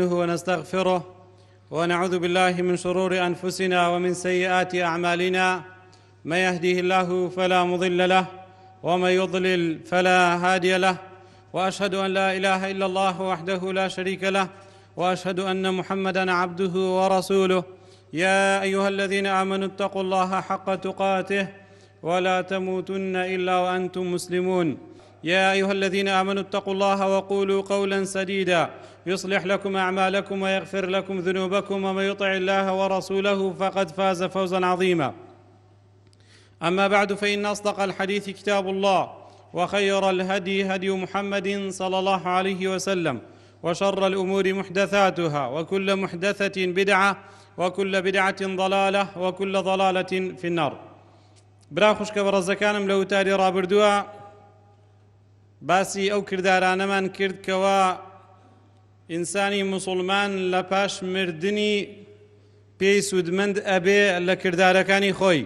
ونستغفره ونعوذ بالله من شرور أنفسنا ومن سيئات أعمالنا. من يهده الله فلا مضل له ومن يضلل فلا هادي له، وأشهد أن لا إله إلا الله وحده لا شريك له، وأشهد أن محمدًا عبده ورسوله. يا أيها الذين آمنوا اتقوا الله حق تقاته ولا تموتن إلا وأنتم مسلمون. يا أيها الذين آمنوا اتقوا الله وقولوا قولا سديدا يصلح لكم أعمالكم ويغفر لكم ذنوبكم، ومن يطع الله ورسوله فقد فاز فوزا عظيما. أما بعد، فإن أصدق الحديث كتاب الله، وخير الهدي هدي محمد صلى الله عليه وسلم، وشر الأمور محدثاتها، وكل محدثة بدعة، وكل بدعة ضلالة، وكل ضلالة في النار. برا خوشکە بەڕێزەکانم لە وتاری ڕابردووە باسی ئەو کردارانەمان کرد کەوا ئینسانی موسڵمان لە پاش مردنی پێی سوودمەند ئەبێ لە کردارەکانی خۆی،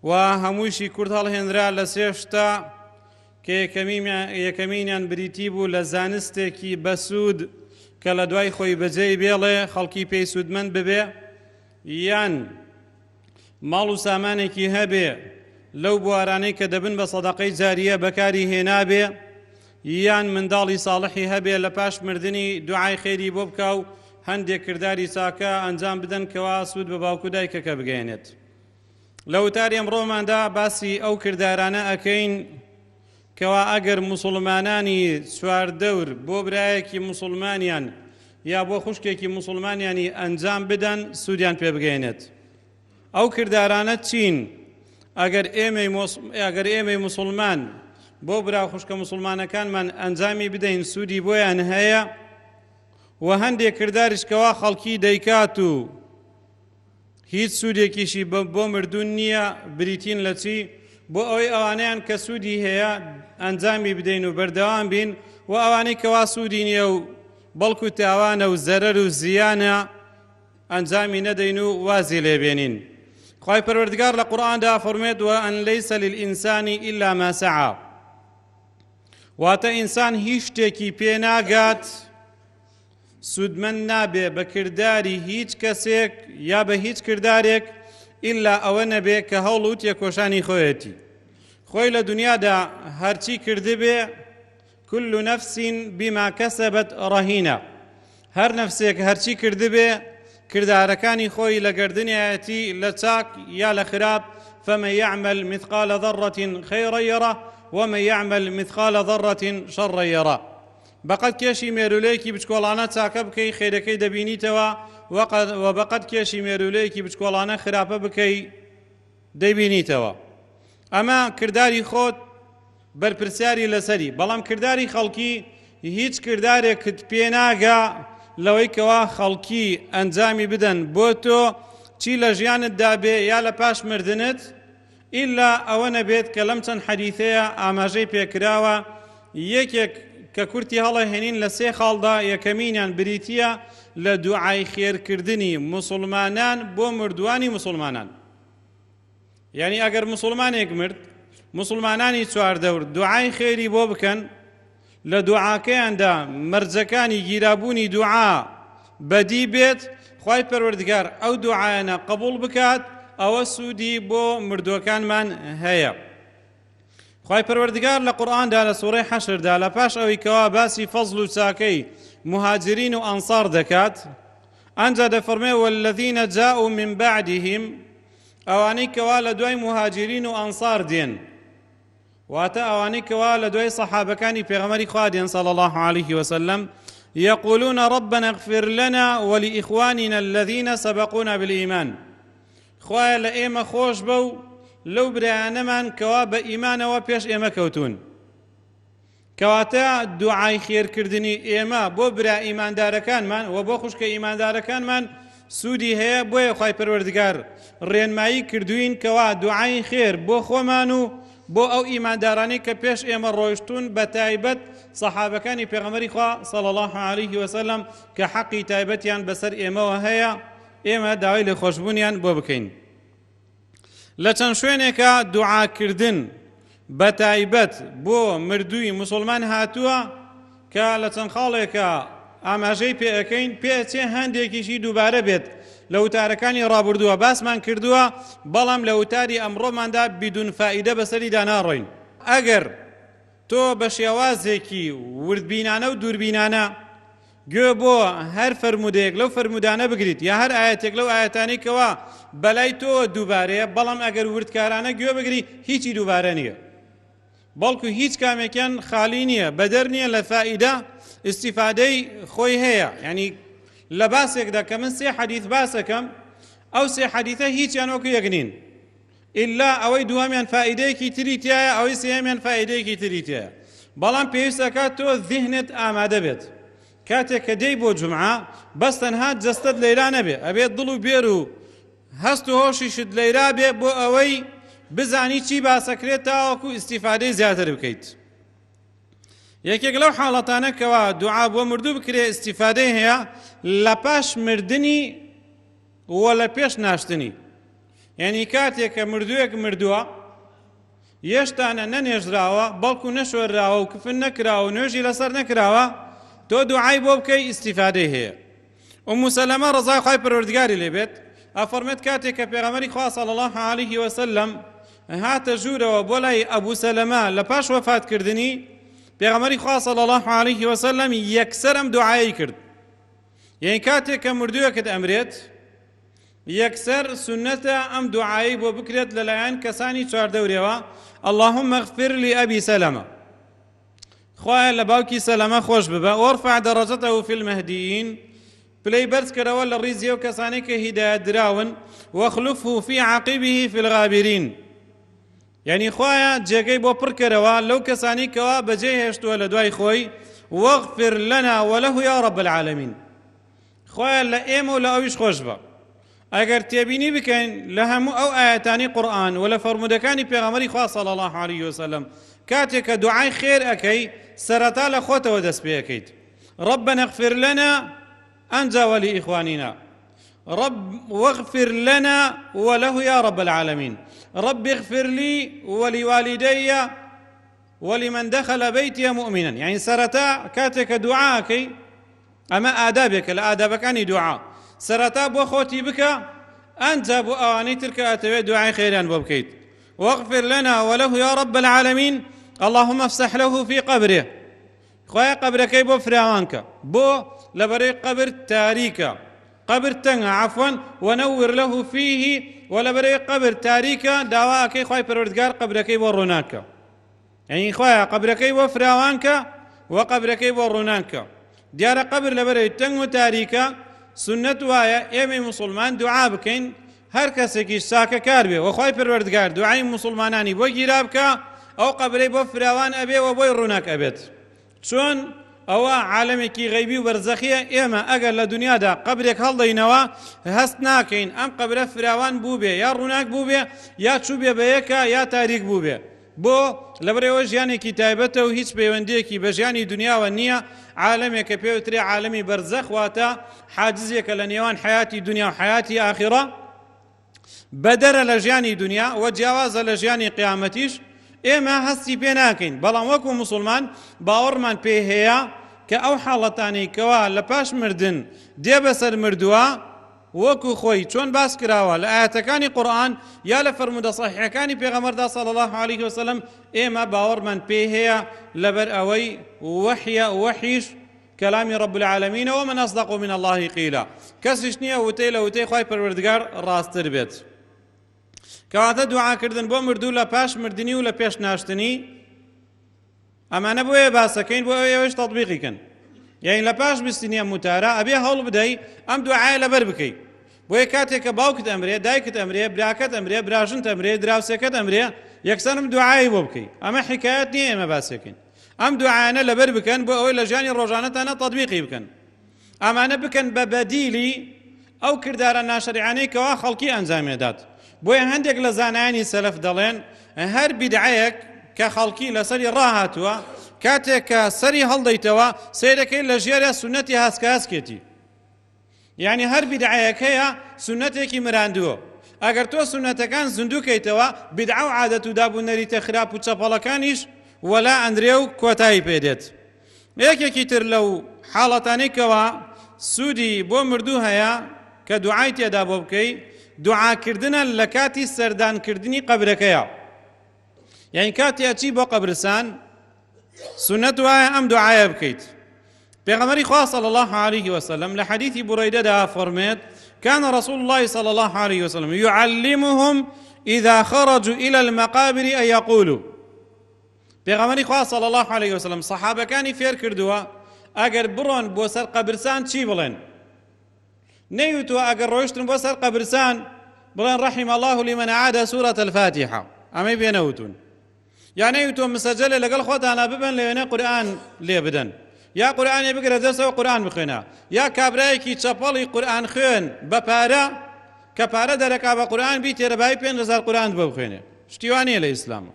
و هەموویشی کورد هەڵهێنرا لە سێ شتە کە یەکەمینیان بریتی بوو لە زانستێکی بەسوود کە لە دوای خۆی بەجێی بێڵێ خەڵکی پێی سوودمەند ببێ، یان ماڵ و سامانێکی هەبێ لەو بوارانەی کە دەبن بە سەدەقەی جاریە بەکاری هێنابێ، یان منداڵی ساڵحی هەبێ لە پاش مردنی دوعای خێری بۆ بکە و هەندێک کرداری چاکە ئەنجام بدەن کەوا سوود بە باوکو دایکەکە بگەێنێت. لە وتاری ئەمڕۆماندا باسی ئەو کردارانە ئەکەین کەوا ئەگەر موسڵمانانی چواردەور بۆ برایەکی موسڵمانیان یا بۆ خوشکێکی موسڵمانیانی ئەنجام بدەن سوودیان پێ بگەێنێت. ئەو کردارانە چین؟ ئەگەر ئێمەی موسڵمان بۆ برا خوشکە موسڵمانەکانمان ئەنجامی بدەین سوودی بۆیان هەیە، و هەندێک کرداریش کەوا خەڵکی دەیکات و هیچ سوودێکیشی بۆ مردوون نییە، بریتین لە چی؟ بۆ ئەوەی ئەوانەیان کە سوودی هەیە ئەنجامی بدەین و بەردەوام بین، و ئەوانەی کەوا سوودی نییە و بەڵکو تاوانە و زەرەر و زیانە ئەنجامی نەدەین و وازی لێبێنین. خوای پەروەردگار لە قورئاندا فەرمێت: وأن ليس للإنسان إلا ما سعى. واتە ئینسان هیچ شتێکی پێ ناگات سوودمەند نابێ بە کردداری هیچ کەسێک یا بە هیچ کردارێک ئیلا ئەوە نەبێ کە هەوڵ و تێکۆشانی خۆیەتی. خۆی لە دنیادا هەرچی کردبێ كل نفس بما كسبت رهينة. هەر نەفسێک هەرچی کردبێ کردارەکانی خۆی لە گردنیەتی لە چاک یا لە خراپ. فمن يعمل مثقال ذرة خيرا يره ومن يعمل مثقال ذرة شرا يره. بەقەت کێشی مێرولەیەکی بچکۆڵانە چاکە بکەی خێرەکەی دەبینیتەوە، و بەقەت کێشی مێرولەیەکی بچکۆڵانە خراپە بکەی دەیبینیتەوە. ئەمە کرداری خۆت بەرپرسیاری لەسەری، بەڵام کرداری خەڵکی هیچ کردارێکت پێ ناگا لەوەی کەوا خەڵکی ئەنجامی بدەن بۆ تۆ چی لە ژیانت دابێ یا لە پاش مردنت، ئیلا ئەوە نەبێت کە لەم چەند حەدیثەیە ئاماژەی پێکراوە. یەکێک کە کورتی هەڵەهێنین لە سێ خاڵدا، یەکەمینیان بریتیە لە دوعای خێرکردنی موسڵمانان بۆ مردوانی موسڵمانان. یعنی ئەگەر موسڵمانێک مرد، موسڵمانانی چواردەور دوعای خێری بۆ بکەن، لە دوعاکەیاندا مەرجەکانی گیرابوونی دوعا بەدی بێت، خوای پەروەردگار ئەو دوعایانە قبوڵ بکات، ئەوە سوودی بۆ مردووەکانمان هەیە. خوای پەروەردگار لە قورئاندا لە سوورەی حەشردا لە پاش ئەوەی کەوا باسی فەزڵ و چاکەی مهاجرین و ئەنسار دەکات، ئەنجا دەفەرمێ: والذین جاءوا من بعدهم. ئەوانەی کەوا لە دوای مهاجرین و ئەنسار دێن، واتە ئەوانەی کەوا لە دوای سەحابەکانی پێغەمبەری خوا دێن صلی الله عليه وسلم، يقولون ربنا اغفر لنا ولإخواننا الذين سبقونا بالإيمان. خوایە لە ئێمە خۆش بە و لەو برایانەمان کەوا بە ئیمانەوە پێش ئێمە کەوتون. کەواتە دوعای خێرکردنی ئێمە بۆ برا ئیماندارەکانمان و بۆ خوشکە ئیماندارەکانمان سوودی هەیە. بۆیە خوای پەروەردگار ڕێنمایی کردوین کەوا دوعای خێر بۆ خۆمان و بۆ ئەو ئیماندارانی کە پێش ئێمە ڕۆیشتون، بە تایبەت سەحابەکانی پێغەمبەری خوا صلی الله عليه وسلم کە حەقی تایبەتیان بەسەر ئێمەوە هەیە، ئێمە داوای لە خۆشبوونیان بۆ بکەین. لە چەند شوێنێکە دوعاکردن بە تایبەت بۆ مردووی موسڵمان هاتووە کە لە چەند خاڵێکە ئاماژەی پێ ئەەکەین پێچێ هەندێکیشی دووبارە بێت لە وتارەکانی ڕابردووە باسمان کردووە بەڵام لە وتاری ئەمڕۆماندا بیدون فائیدە بەسەریدا ناڕۆین. ئەگەر تۆ بە شێوازێکی وردبینانە و دووربینانە گوێ بۆ هەر فەرمودەیەک لەو فەرمودانە بگریت یا هەر ئاەتێک لەو ئاەتانەی کەوا بەلای تۆ دووبارەیە بەڵام ئەگەر وردکارانە گوێ بگری هیچی دووبارە نییە بەڵکو هیچ کامێکیان خالی نییە بەدەر نییە لە فائیدە استیفادەی خۆی هەیە. یعنی لە باسێکدا کە من 3 حەدیث باسەکەم ئەو 3 حەدیثە هیچیان وەکو یەک نین ئللا ئەوەی دووەمیان فائیدەیەکی تری تایە ئەوەی سێهەمیان فائیدەیەکی تری تایە. بەڵام پێویستەکە تۆ ذهنت ئامادە بێت کاتێک کە دەی بۆ جومعە بەس تەنها جەستت لەیلا نەبێ ئەبێت دڵ و بێر و هەست و هۆشیشت لەیلا بێ بۆ ئەوەی بزانی چی باسەکرێت تاوەکو ئیسیفادەی زیاتر بکەیت. یەکێک لەو حاڵەتانە کەوا دوعا بۆ مردوو بکرێ ئیسیفادەی هەیە لە پاش مردنی وە لە پێش ناشتنی. یعنی کاتێک کە مردوویەک مردووە یێشتانە نەنێژراوە بەڵکو نەشۆرراوە و کفن نەکراوە و نوێژی لەسەر نەکراوە تۆ دوعای بۆ بکەی ئیسیفادەی هەیە. ئومو سەلەمە ڕەزای خوای پەروەردگاری لێبێت ئەفەرمێت کاتێک کە پێغەمبەری خوا صلی الله علیه وسلم هاتە ژوورەوە بۆ لای ئەبوو سەلەمە لە پاش وەفاتکردنی پێغەمبەری خوا صلی الله علیه وسلم یەکسەر ئەم دوعایی کرد. یعنی کاتێک کە مردوویەکت ئەمرێت یەکسەر سنەتە ئەم دوعایی بۆ بکرێت لەلایەن کەسانی چواردەورێەوە اللهم اغفر لأبي سلمة خوایە لە باوکی سەلەمە خۆش ببە وارفع درجته في المهديين پلەی بەرز کەرەوە لە ڕیزی و کەسانی کە هیدایەت دراون واخلفه في عقبه في الغابرين. یعنی خوایە جێگەی بۆ پڕ کەرەوە لەو کەسانی کەوا بەجێ هێشتووە لە دوای خۆی واغفر لنا وله يا رب العالمين. خوایە لە ئێمە و لە ئەویش خۆش بە. ئەگەر تێبینی بکەین لە هەموو ئەو ئاەتانی قورئان و لە فەرمودەکانی پێغەمبەری خوا صلی الله علیه وسلم کاتێک کە دوعای خێر ئەکەی سەرەتا لە خۆتەوە دەست پێ ئەکەیت ربنا اغفر لنا أنت ولإخواننا رب واغفر لنا وله يا رب العالمين رب اغفر لي ولوالدي ولمن دخل بيتي مؤمنا. يعني سرتا كاتك دعاءك أما آدابك الآداب كان دعاء سرتا بو خوتي بك أنت بو أواني تلك أتوي دعاء خيرا بوبكيت واغفر لنا وله يا رب العالمين اللهم افسح له في قبره خويا قبرك بو فراوانك بو لبري قبر تاريكا قبر تنها عفوا ونور له فيه ولبري قبر تاريكا دواك خويا پروردگار قبرك بو روناك. يعني خويا قبرك بو فراوانك وقبرك بو روناك ديار قبر لبري تنه تاريكا سنة وايا ايمي مسلمان دعاء بكين هر کەسێکی ساکە کار بێ وەخوای پەروەردگار دوعای مسلمانانی بۆ گیرا بکە ئەو قەبرەی بۆ فراوان ئەبێ و بۆی ڕووناک ئەبێت. چۆن ئەوە عالەمێکی غەیبی و بەرزەخیە ئێمە ئەگەر لە دنیادا قەبرێک هەڵدەینەوە هەست ناکەین ئەم قەبرە فراوان بوو بێ یا ڕووناک بوو بێ یا چوو بێ بە یەکە یا تاریک بوو بێ بۆ لەبەرەوە ژیانێکی تایبەتە و هیچ پەیوەندیەکی بە ژیانی دنیاوە نییە. عالەمێکە پێوترێ عالەمی بەرزەخ واتە حاجزێکە لە نێوان حیاتی دنیا و حیاتی ئاخیرە بەدەرە لە ژیانی دنیا و جیاوازە لە ژیانی قیامەتیش ئێمە هەستی پێ ناکەین. بەڵام وەکو مسلمان باوەڕمان پێ هەیە کە ئەو حاڵەتانەی کەوا لە پاش مردن دێ بەسەر مردووە وەکو خۆی چۆن باس کراوە لە ئاەتەکانی قورئان یا لە فەرمودە صەحیحەکانی پێغەمبەردا صلی الله علیه وسلم ئێمە باوەڕمان پێ هەیە لەبەر ئەوەی وەحیە وەحیش كلام رب العالمين ومن أصدق من الله قيلا كسش نية وتي لوتي خواهي پروردگار راستر بيت كواتا دعا كردن بو مردو لپاش مردني و لپیش ناشتني اما نبوه باسكين بو اوش تطبيقي كن يعني لپاش بستنية متارا ابي هول بداي ام دعاء لبر بكي بو كاتك باوكت امريه دايكت امريه براكت امريه براشنت امريه دراوسكت امريه يكسنم دعاء بو بكي اما حكايات نية اما باسكين ام دعانا لبر بكن بو اوي لجاني روجانتنا تطبيقي بكن اما انا بكن ببديلي او كردار ناشريعاني كوا خلقي انزامي دات بو هندك لزاناني سلف دلين هر بدعيك كخلقي لسري راهاتوا كاتك سري هلديتوا سيرك لجيرا سنتي هاسكاسكيتي يعني هر بدعيك هي سنتك مراندو اگر تو سنتكان زندوكيتوا بدعه وعاده دابو نري تخراب وتشبلكانيش ولا اندريو كوتاي بيدت یەکێکی تر لەو حاڵەتانەی کەوا سوودی بۆ مردوو هەیە کە دوعای تێدا بۆ بکەی دوعاکردنە لە کاتی سەردانکردنی قەبرەکەیە. یعنی کاتی ئەچی بۆ قەبرستان سنەت وایە ئەم دوعایە بکەیت. پێغەمبەری خوا صلی الله عليه وسلم لە حەدیثی بورەیدەدا فەرمێت كان رسول الله صلى الله عليه وسلم يعلمهم إذا خرجوا إلى المقابر أن يقولوا. پێغەمبەری خوا صلی الله عليه وسلم سەحابەکانی فێر کردووە ئەگەر بڕۆن بۆ سەر قەبرستان چی بڵێن؟ نەیوتووە ئەگەر ڕۆیشتن بۆ سەر قەبرستان بڵێن رحم الله لمن عاد سورة الفاتحة، ئەمەی پێ نەوتون. یا نەیوتووە مسەجەلێ لەگەڵ خۆتانە ببن لەوێنێ قورئان لێ بدەن، یا قورئانێ بگرە دەستەوە قورئان بخوێنە، یا کابرایەکی چەپەڵی قورئان خوێن بە پارە کە پارە دەرەکا بە قورئان بیتێرە بای 5,000 قورئان بۆ بخوێنێ. شتیوانەیە لە ئیسلامە.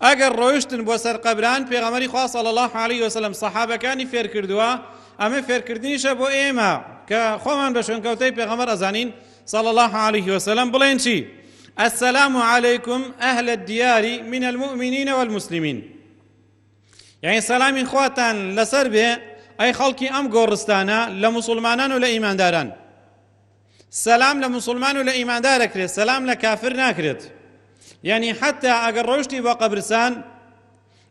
ئەگەر ڕۆیشتن بۆ سەر قەبران پێغەمبەری خوا صلی الله عليه وسلم سەحابەکانی فێر کردووە، ئەمە فێرکردنیشە بۆ ئێمە کە خۆمان بە شوێنکەوتەی پێغەمبەر ئەزانین صلى الله عليه وسلم بڵێن چی؟ السلام عليكم أهل الديار من المؤمنين والمسلمين. يعني سلامي خواتان لسر بێ ئەی خەڵکی ئەم گۆڕستانە لە مسلمانان و لە ئیمانداران. سلام لە مسلمان و لە ئیماندار ئەکرێت، سلام لە کافر ناکرێت. يعني حتى ئەگەر ڕۆیشتی بۆ قەبرستان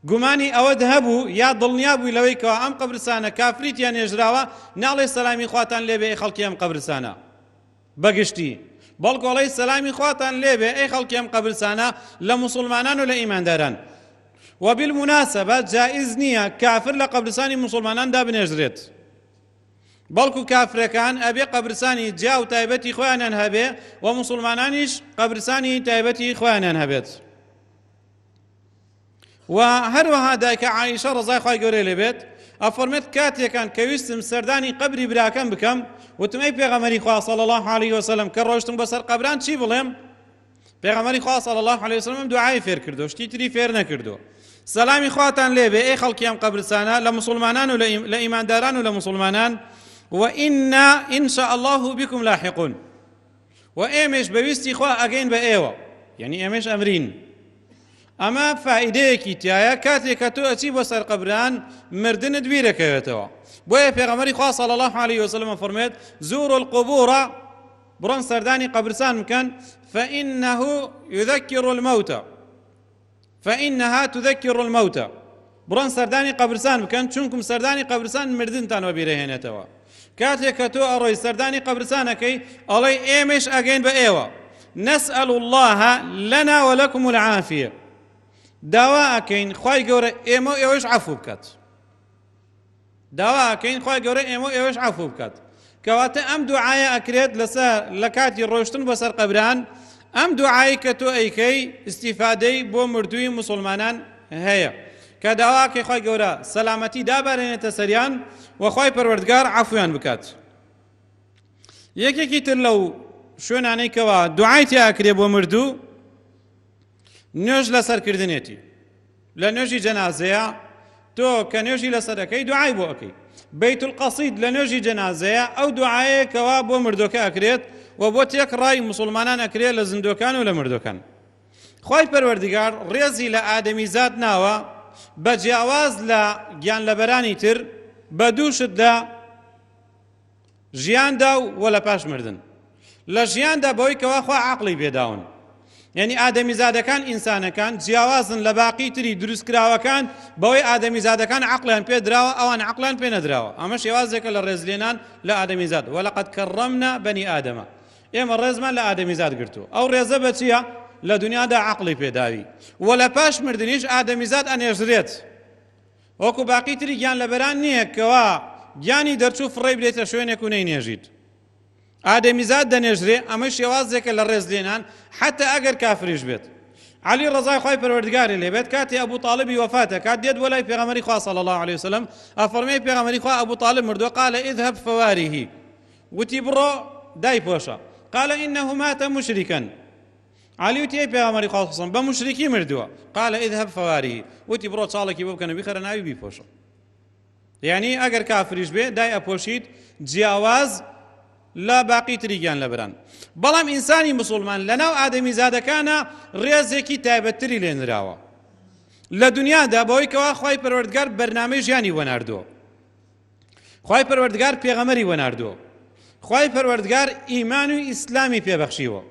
گومانی ئەوەت هەبوو یا دڵنیا بووی لەوەی کەوا ئەم قەبرستانە کافریتیان نێژراوە، ناڵێ سەلامی خواتان لێبێ ئەی خەڵکی ئەم قەبرستانە بەگشتی، بەڵکو ئەڵێی سەلامی خواتان لێبێ ئەی خەڵکی ئەم قەبرستانە لە مسلمانان و لە ئیمانداران. وبالمناسبة جائز نییە کافر لە قەبرستانی مسلماناندا بنێژرێت، بەڵکو کافرەکان ئەبێ قەبرستانی جیا و تایبەتی خۆیانیان هەبێ و مسلمانانیش قەبرستانی تایبەتی خۆیانیان هەبێت. و هەروەها دایکە عایشە ڕەزای خوای گەورەی لێبێت ئەفەرمێت کاتێکان کە ویستم سەردانی قەبری براکەم بکەم وتم ئەی پێغەمبەری خوا صلی الله عليه وسلم کە ڕۆیشتم بەسەر قەبران چی بڵێم؟ پێغەمبەری خوا صلی الله عليه وسلم دوعای فێر کردو، شتی تری فێر نەکردو. سەلامی خواتان لێبێ ئەی خەڵکی ئەم قەبرستانە لە مسلمانان و لە ئیمانداران و لە مسلمانان، وإنا إن شاء الله بكم لاحقون. وإيمش بويستي خوا أجين بأيوة، يعني إيمش أمرين. أما فائدەیەکی تایە کاتێک کە تۆ ئەچی بۆ سەر قەبران مردنت بیرەکەوێتەوە. بۆیە پێغەمبەری خوا صلی الله عليه وسلم فەرمێت زوروا القبور، بڕۆن سەردانی قەبرستان بکەن، فإنه يذكر الموت، فإنها تذكر الموت. بڕۆن سەردانی قەبرستان بکەن چونکم سەردانی قەبرستان مردنتانەوە بیرەهێنێتەوە. کاتێک کە تۆ ئەڕۆی سەردانی قەبرستانەکەی ئەڵێی ئێمەش ئەگەین بە ئێوە، نسأل الله لنا ولكم العافية. داوا ئەکەین خوای گەورە ئێمە و ئێوەش عەفو بکات. داوا ئەکەین خوای گەورە ئێمە و ئێوەش عەفو بکات. کەواتە ئەم دوعایە ئەکرێت لە کاتی ڕۆیشتن بۆ سەر قەبران. ئەم دوعایی کە تۆ ئەیکەی ئیستیفادەی بۆ مردووی مسلمانان هەیە کە داواکەی خوای گەورە سەلامەتی دابارێنێتە سەریان و خوای پەروەردگار عەفویان بکات. یەکێکی تر لەو شوێنانەی کەوا دوعای تیا ئەکرێ بۆ مردوو نوێژ لەسەرکردنێتی. لە نوێژی جەنازەیە تۆ کە نوێژی لەسەرەکەی دوعای بۆ ئەکەی. بەیت القەسید لە نوێژی جەنازەیە ئەو دوعایە کەوا بۆ مردۆکە ئەکرێت و بۆ تێک ڕای مسلمانان ئەکرێت لە زیندوەکان و لە مردۆکان. خوای پەروەردگار ڕێزی لە ئادەمیزاد ناوە بە جیاواز لە گیانلەبەرانی تر بە دوو شتدا ژیاندا و لە پاش مردن. لە ژیاندا بەوەی کەوا خوا عەقڵی پێداون، یعنی ئادەمیزادەکان ئینسانەکان جیاوازن لە باقی تری دروستکراوەکان بەوەی ئادەمیزادەکان عەقڵیان پێدراوە ئەوان عەقڵیان پێ نەدراوە. ئەمە شێوازێکە لە ڕێزلێنان لە ئادەمیزاد. وەلەقەد کەڕەمنا بەنی ئادەمە، ئێمە ڕێزمان لە ئادەمیزاد گرتووە. ئەو ڕێزە بە چییە؟ لە دنیادا عەقڵی پێداوی و لە پاش مردنیش ئادەمیزاد ئەنێژرێت. وەکو باقی تری گیان لەبەران نییە کەوا گیانی دەرچوو فڕێی بێتە شوێنێک و نەینێژیت. ئادەمیزاد دەنێژرێ، ئەمە شێوازێکە لە ڕێزلێنان حتى ئەگەر کافریش بێت. علی ڕەزای خوای پەروەردگاری لێبێت کاتی ئەبوو تاڵبی وەفاتە کات دێت بۆ لای پێغەمبەری خوا صلی الله عليه وسلم ئەفەرمێ پێغەمبەری خوا ئەبوو تاڵب مردووە قال اذهب فواريه، وتی بڕۆ دای پۆشە. قال إنه مات مشركا، علی وتی ئەی پێغەمبەری خوا صلی الله عليه وسلم بە مشرکی مردووە. قال اذهب فواريه، وتی بڕۆ چاڵێکی بۆ بکەنە بیخەرە ناوی بیپۆشە. یعنی ئەگەر کافریش بێ دای ئەپۆشیت جیاواز لا باقی تریگیان لەبران. بەڵام ئینسانی مسلمان لەناو ئادەمیزادەکانە ڕێزێکی تایبەتتری لێنراوە. لە دنیادا بەوەی کەوا خوای پەروەردگار بەرنامەی ژیانی وەناردووە، خوای پەروەردگار پێغەمەری وەناردووە، خوای پەروەردگار ئیمان و ئیسلامی پێبەخشیوە.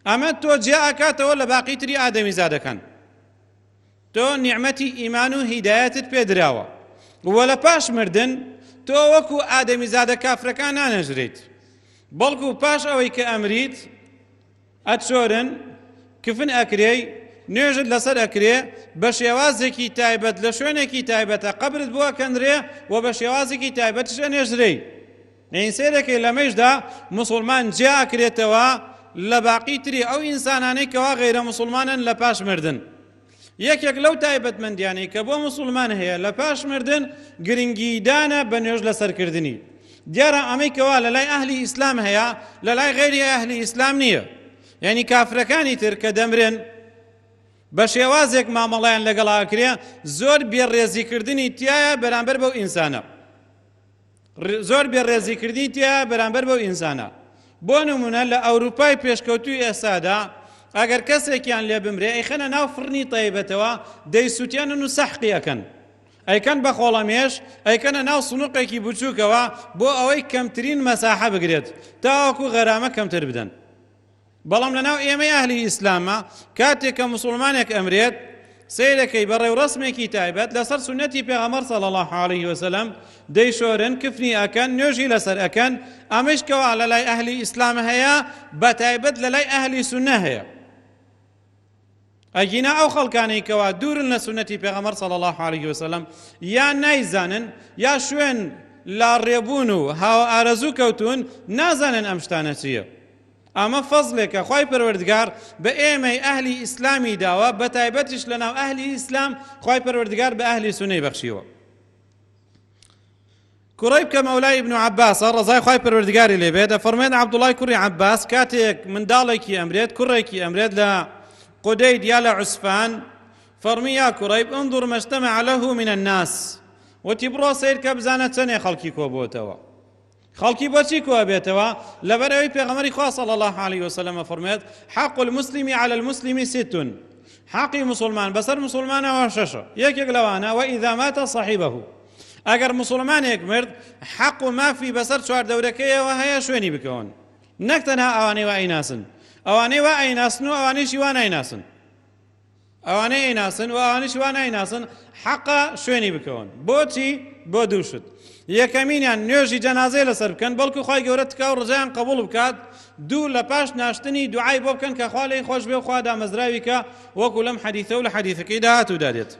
ئەمە تۆ جێ ئاکاتەوە لە باقی تری ئادەمی زادەکان. تۆ نیعمەتی ئیمان و هیدایەتت پێدراوە، وە لە پاش مردن تۆ وەکو ئادەمی زادە کافرەکان نانەژرێت، بەڵکو پاش ئەوەی کە ئەمریت ئەچۆرن، کفن ئەکرێی، نوێژت لەسەر ئەکرێ، بە شێوازێکی تایبەت لە شوێنێکی تایبەتە قەبرت بووە کەندرێ و بە شێوازێکی تایبەتش ئەنێژرەی. نین سێرەکەی لە مەیشدا موسڵمان جێ ئەکرێتەوە لە باقی تری ئەو ئینسانانەی کەوا غەیرە موسڵمانن لە پاش مردن. یەکێک لەو تایبەتمەندیانەی کە بۆ موسڵمان هەیە لە پاش مردن گرنگیدانە بە نوێژ لەسەرکردنی. دیارە ئەمەی کەوا لە لای ئەهلی ئیسلام هەیە لە لای غەیری ئەهلی ئیسلام نییە. یعنی کافرەکانی تر کە دەمرن بە شێوازێک مامەڵەیان لەگەڵاکرێ زۆر بێڕێزیکردنی تایە بەرامبەر بەو ئینسانە، زۆر بێڕێزیکردنی تایە بەرامبەر بەو ئینسانە. بۆ نمونە لە ئەوروپای پێشکەوتوی ئێستادا ئەگەر کەسێکیان لێ بمرێ ئەیخەنە ناو فڕنی تایبەتەوە دەیسووتێنن و سەحقی ئەکەن، ئەیکەن بە خۆڵەمێش، ئەیکەنە ناو سنووقێکی بچووکەوە بۆ ئەوەی کەمترین مەساحە بگرێت تاوەکو غەرامە کەمتر بدەن. بەڵام لەناو ئێمەی ئەهلی ئیسلامە کاتێک کە موسڵمانێک ئەمرێت سیرەکەی بە ڕێوڕەسمێکی تایبەت لەسەر سونەتی پێغەمبەر صلی الله علیه وسلم دەیشۆرن، کفنی ئەکەن، نوێژی لەسەر ئەکەن. ئەمەش کەوا لە لای ئەهلی ئیسلام هەیە بە تایبەت لە لای ئەهلی سونە هەیە. ئەگینا ئەو خەڵکانەی کەوا دوورن لە سونەتی پێغەمبەر صلی الله علیه وسلم یا نایزانن یا شوێن لا ڕێبوون و هاو ئارەزوو کەوتون نازانن ئەم شتانە چییە. ئەمە فەزلێکە خوای پەروەردگار بە ئێمەی ئەهلی ئیسلامی داوە، بە تایبەتیش لەناو ئەهلی ئیسلام خوای پەروەردگار بە ئەهلی سونەی بەخشیوە. کوڕەیب کە مەولای ئیبن عەباسە ڕەزای خوای پەروەردگاری لێبێت دەفەرمێت عەبدوڵای کوڕی عەباس کاتێک منداڵێکی ئەمرێت، کوڕێکی ئەمرێت لە قودەید یا لە عوسفان، فەرمی یا کوڕەیب انظر ما اجتمع له من الناس، وتی بڕۆ سیر کە بزانە چەندێ خەڵکی کۆبووتەوە. خەڵکی بۆچی کۆ بێتەوە؟ لەبەر ئەوەی پێغەمبەری خوا صلی الله علیه وسلم فەرمێت حق المسلم على المسلم ست، حقی مسلمان بەسەر مسلمانەوە شەشە، یەکێک لەوانە وإذا مات صاحبه، ئەگەر مسلمانێک مرد حق و مافی بەسەر چواردەورەکەیەوە هەیە شوێنی بکەون، نەک تەنها ئەوانەی وا ئەیناسن، ئەوانەی وا ئەیناسن و ئەوانەیشی وا نایناسن، ئەوانەی ئەیناسن و ئەوانەیشی وا نایناسن حەقە شوێنی بکەون. بۆچی؟ بۆ دوو شت. یەکەمینیان نوێژی جەنازەی لەسەر بکەن، بەڵکو خوای گەورە تکاو ڕزایان قبوڵ بکات. دوو لە پاش ناشتنی دوعای بۆ بکەن کە خوا لێی خۆش بێ و خوا دامەزراوی کە وەکو لەم حەدیثە و لە حەدیثەکەی داهاتوو دادێت.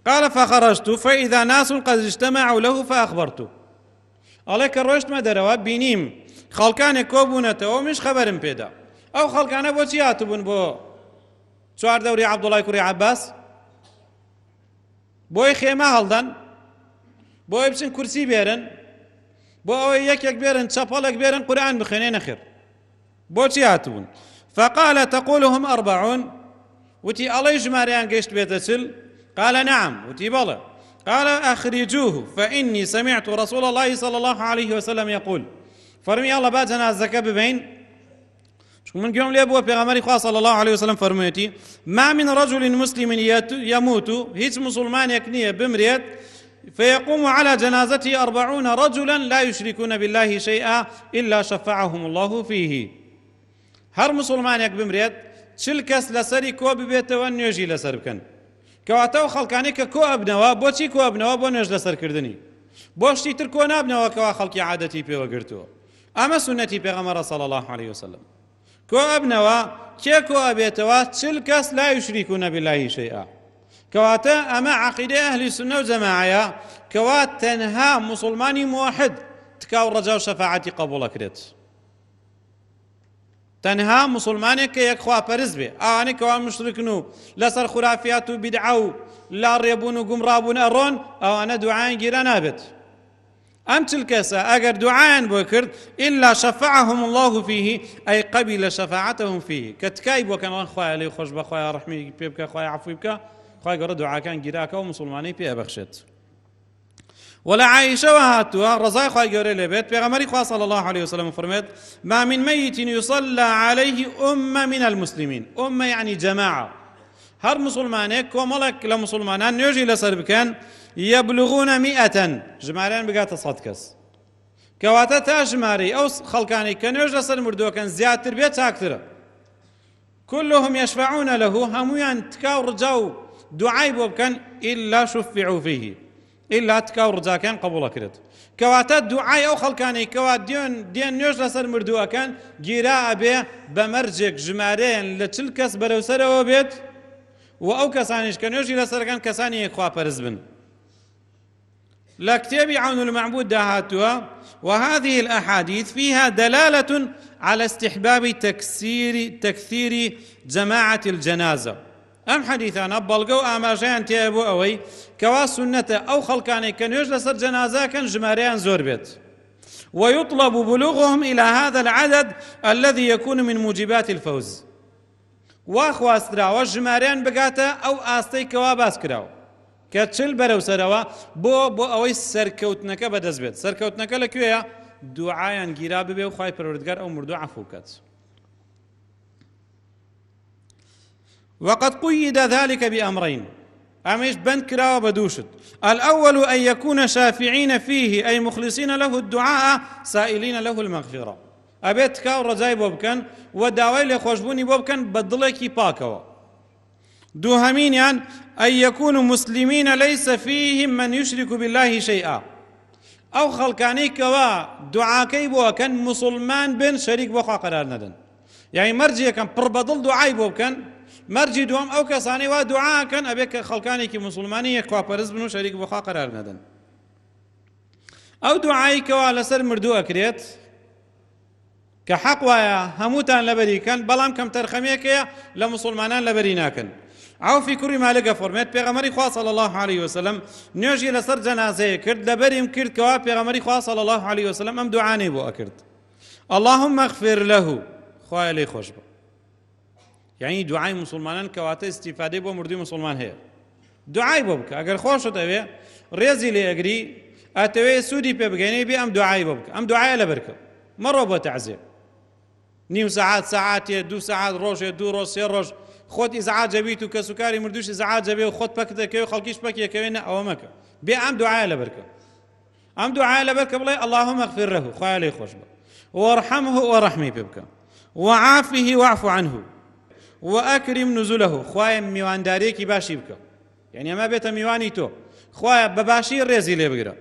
قال فخرجت فإذا ناس قد اجتمعوا له فأخبرته، ئەڵێ کە ڕۆیشتمە دەرەوە بینیم خەڵکانێک کۆبوونەتەوە منش خەبەرم پێدا. ئەو خەڵکانە بۆچی هاتوبوون بۆ چواردەوری عەبدوڵای کوڕی عەباس؟ بۆی خێمە هەڵدەن، بۆی بچن کورسی بێرن، بۆ ئەوەی یەکێک بێرن چەپەڵێک بێرن قورئان بخوێنێ نەخێر. بۆچی هاتوون؟ فقال تقولهم 40، وتی ئەڵەی ژمارەیان گەیشت بێتە چل؟ قال نعم، وتی بەڵێ. قال أخرجوه فإني سمعت رسول الله صلى الله عليه وسلم يقول، فەرمی ئەڵە با جەنازەکە ببین، من گوێم لێ بووە پێغەمبەری خوا صلی الله عليه وسلم فەرموویەتی ما من رجل مسلم يموت، هیچ مسلمانێک نییە بمرێت فيقوم على جنازته 40 رجلا لا يشركون بالله شيئا إلا شفعهم الله فيه. هەر مسلمانێک بمرێت 40 کەس لەسەری کۆ ببێتەوە نوێژی لەسەر بکەن. کەواتە ئەو خەڵکانەی کە کۆ ئەبنەوە بۆچی کۆ ئەبنەوە؟ بۆ نوێژ لەسەرکردنی، بۆ شتی تر کۆ نابنەوە کەوا خەڵکی عادەتی پێوە گرتووە. ئەمە سونەتی پێغەمبەرە صلی الله عليه وسلم. کۆ ئەبنەوە کێ کۆ ئەبێتەوە 40 کەس لا يشركون بالله شيئا. کەواتە ئەمە عەقیدەی ئەهلی سونە و جەماعەیە کەوا تەنها مسلمانی موحد تکاو ڕەجا و شەفاعەتی قبوڵ ئەکرێت. تەنها مسلمانێک کە یەک خواپەرست بێ، ئەوانەی کەوا مشرکن و لەسەر خورافیات و بیدعە و لا ڕێبوون و گومڕابوون ئەڕۆن، ئەوانە دوعایان گیرە نابێت. ئەم 40 کەسە ئەگەر دوعایان بۆ کرد إلا شفعهم الله فيه، ئەی قبل شفاعتهم فيه، کە تکای بۆ کەن خوایە لێی خۆش بە، خوایە ڕەحمی پێ بکە، خوایە عەفوی بکە، خوای گەورە دوعاکان گیراکە و مسلمانەی پێ ئەبەخشێت. ولا عائشة وهاتوا رضاي خواهي قولي لبيت بيغمري خواه صلى الله عليه وسلم فرميت ما من ميت يصلى عليه أمة من المسلمين، أمة يعني جماعة، هەر مسلمانێک کۆمەڵێک لە مسلمانان نوێژی لەسەر بکەن یەبلغونە میئەتەن ژمارەیان بگاتە 100 کەس کەواتە تا ژمارەی ئەو خەڵکانی کە نوێژ لەسەر مردووەکەن زیاتر بێت چاکترە كلهم يشفعون له هەموویان تکاو ڕجا و دوعای بۆ بکەن إلا شفعوا فيه إلا تکاو ڕجاکەیان قبوڵەکرێت کەواتە دوعای ئەو خەڵکانەی کەوا دێن نوێژ لەسەر مردووەکەن گیرا ئەبێ بە مەرجێک ژمارەیان لە 40 کەس بەرەوسەرەوە بێت و ئەو کەسانیش کە نوێژی لەسەرەکەن کەسانی خواپەرست بن لا كتاب عون المعبود داهاتها وهذه الأحاديث فيها دلالة على استحباب تكثير جماعة الجنازة أم حديثان بلغو آماجان تيابو أوي كوا سنة أو خلقاني كان يجلس الجنازة كان جماريان زور بيت ويطلب بلوغهم إلى هذا العدد الذي يكون من موجبات الفوز واخواسترا والجماريان بقاتا أو آستي كوا باسكراو كاتشل برو سروا بو اوي سركوتنك بدز بيت سركوتنك لكويا دعايان گيرا ببي وخاي پروردگار او مردو عفو كات وقد قيد ذلك بأمرين أميش بند كراوة بدوشت الأول أن يكون شافعين فيه أي مخلصين له الدعاء سائلين له المغفرة أبيت كاو رجاي بوبكن وداوي لخوشبوني بوبكن بدلكي باكوا دوهمين أن يكونوا مسلمين ليس فيهم من يشرك بالله شيئا أو خلقاني كوا دعاكي بوكن مسلمان بن شريك بخوا قرار ندن يعني مرجي كان بربضل دعاي بوكن مرجي دوام أو كساني ودعاء كان أبيك خلقاني كي مسلماني كوا برز بنو شريك بخوا قرار ندن أو دعاي كوا لسر مردو أكريت كحق ويا هموتان لبري كان بلام كم ترخميك لمسلمانان لبري ناكن أو في كل ما لقى فرمت بيغمري خوا صلى الله عليه وسلم نيجي لسر جنازة كرد لبريم كرد كوا بيغمري خوا صلى الله عليه وسلم أم دعاني بو أكرد اللهم اغفر له خوا لي خوش بو يعني دعاء مسلمان كواته استفادة بو مردي مسلمان هي دعاء بوك أجر خوش تبي ريزي لي أجري أتوي سودي بيبغاني بي أم دعاء بوك أم دعاء لبركة مرة بتعزيب نيم ساعات 2 ساعات روج 2 روج 3 روج خود ازعاج بيتو كسكري مردوش ازعاج بي وخود بكته كيو خلقيش بكيه كوينا او مكه بي ام دعاء لبركه ام دعاء لبركه بلا اللهم اغفر له خالي خوش وارحمه ورحمي بك وعافه واعف عنه واكرم نزله خوايا ميوان داريكي باشي بك يعني ما بيت ميواني تو خوايا بباشي ريزي لي بقرا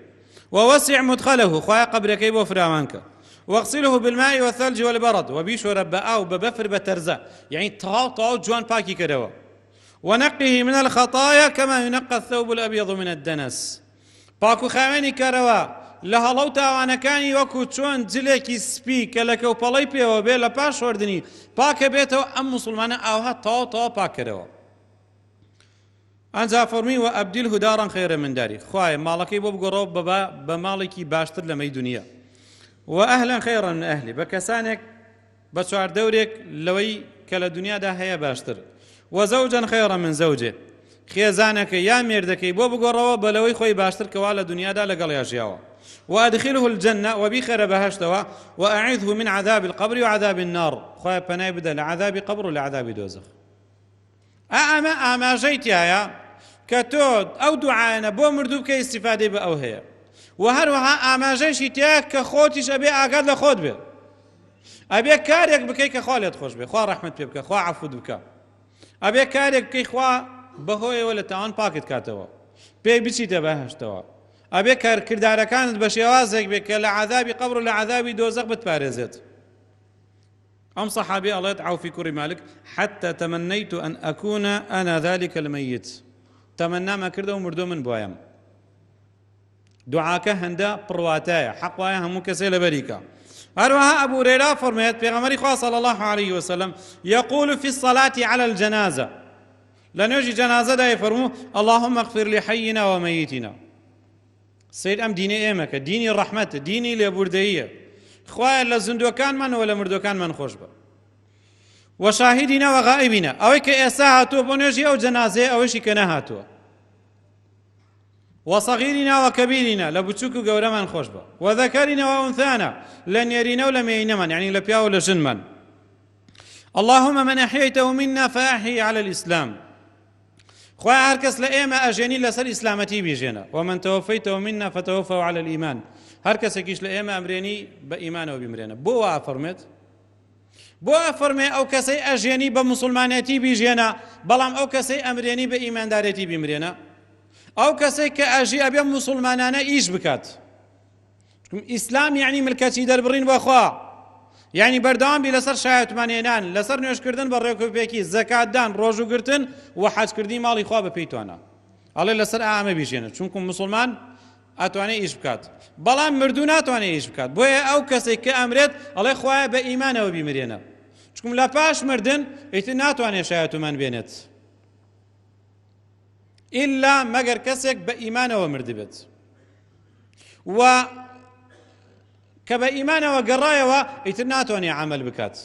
ووسع مدخله خوايا قبرك يبو فرامانك واغسله بالماء والثلج والبرد وبيشور بقى وببفر بترزا يعني طاو جوان باكي كدوا ونقه من الخطايا كما ينقى الثوب الأبيض من الدنس باكو خاويني كروا لها لو تاوانا كاني وكو چون جليكي سبي كلكو بلاي بيو بي لباش وردني باك بيتو أم مسلمان أوها طاو باك كدوا أنزا فرمي وأبدله دارا خيرا من داري خواهي مالكي ببقرو بمالكي باشتر لمي دنيا وأهلا خيرا من أهلي بكسانك بشعر دورك لوي كلا دنيا ده هي باشتر وزوجا خيرا من زوجه خيزانك يا ميردكي بو بقروا بلوي خوي باشتر كوالا دنيا ده لقل ياشياوا وأدخله الجنة وبخير بهشتوا وأعيذه من عذاب القبر وعذاب النار خويا بناي بدأ لعذاب قبر ولعذاب دوزخ أما جيت يا كتود أو دعانا بو مردوب كي استفادة بأو هي وهروها ئاماژەیشی تیا کە خۆتیش ئەبێ ئاگات لە خۆت بێ ئەبێ کارێک بکەی کە خوا لێت خۆش بێ خوا ڕەحمەت پێ بکە خوا عەفوت بکە ئەبێ کارێک بکەی خوا بەهۆیەوە لە تاوان پاکت کاتەوە پێی بچیتە بەهەشتەوە ئەبێ کردارەکانت بە شێوازێک بێ کە لە عەذابی قەبر و لە عەذابی دۆزەخ بتپارێزێت ئەم سەحابی ئەڵێت عەوفی کوڕی مالک حتى تمنيت أن أكون أنا ذلك الميت تمنامە کردەوە مردووە من بۆیم دعاك هندا برواتايا حق وايا همو كسي لبريكا هروها أبو هريرة فرميت بيغمري خواه صلى الله عليه وسلم يقول في الصلاة على الجنازة لنوجي جنازة دا يفرمو اللهم اغفر لحينا وميتنا سيد أم ديني إيمك ديني الرحمة ديني لبردهية خواه لزندوكان من ولا مردوكان من خوشبه وشاهدنا وغائبنا أويك إساهاتو بنوجي أو جنازة أويشي كناهاتو وصغيرنا وكبيرنا لبتشوك قورا من خوشبا وذكرنا وأنثانا لن يرينا ولم يينمن يعني لبيا ولا جنمن اللهم من أحييته منا فأحيي على الإسلام خوای هەر کەس لە ئێمە ئەژێنی لەسەر ئیسلامەتی بیژێنە ومن تەوەفەیتەوە منا فتەوەفەو عەلە الئیمان هەر کەسێکیش لە ئێمە ئەمرێنی بە ئیمانەوە بیمرێنە بۆ وا ئەفەرمێت بۆ ئەفەرمێ ئەو کەسەی ئەژێنی بە موسڵمانەتی بیژێنە بەڵام ئەو کەسەی ئەمرێنی بە ئیماندارێتی بیمرێنە ئەو کەسێک کە ئەژی ئەبێ موسڵمانانە ئیش بکات ئیسلام یعنی ملکەتی دەربڕین بەخوا یعنی بەردەوام لەسەر شایەتمانێنان لەسەر نوێشکردن بە ڕێکوپێکی زەکاتدان ڕۆژوگرتن و حەجکردنی ماڵی خوا بە پێی توانە ئەڵێ لەسەر ئامە بیژێنە چونکو مسلمان ئەتوانێت ئیش بکات بەڵام مردوو ناتوانێت ئیش بکات بۆیە ئەو کەسێک کە ئەمرێت ئەڵێ خوایە بە ئیمانەوە بیمرێنە چونکم لە پاش مردن ئیتر ناتوانێت شایەتمان بێنێت ئیلا مەگەر کەسێک بە ئیمانەوە مردبێت و کە بە ئیمانەوە گەڕایەوە ئیتر ناتوانێت عەمەل بکات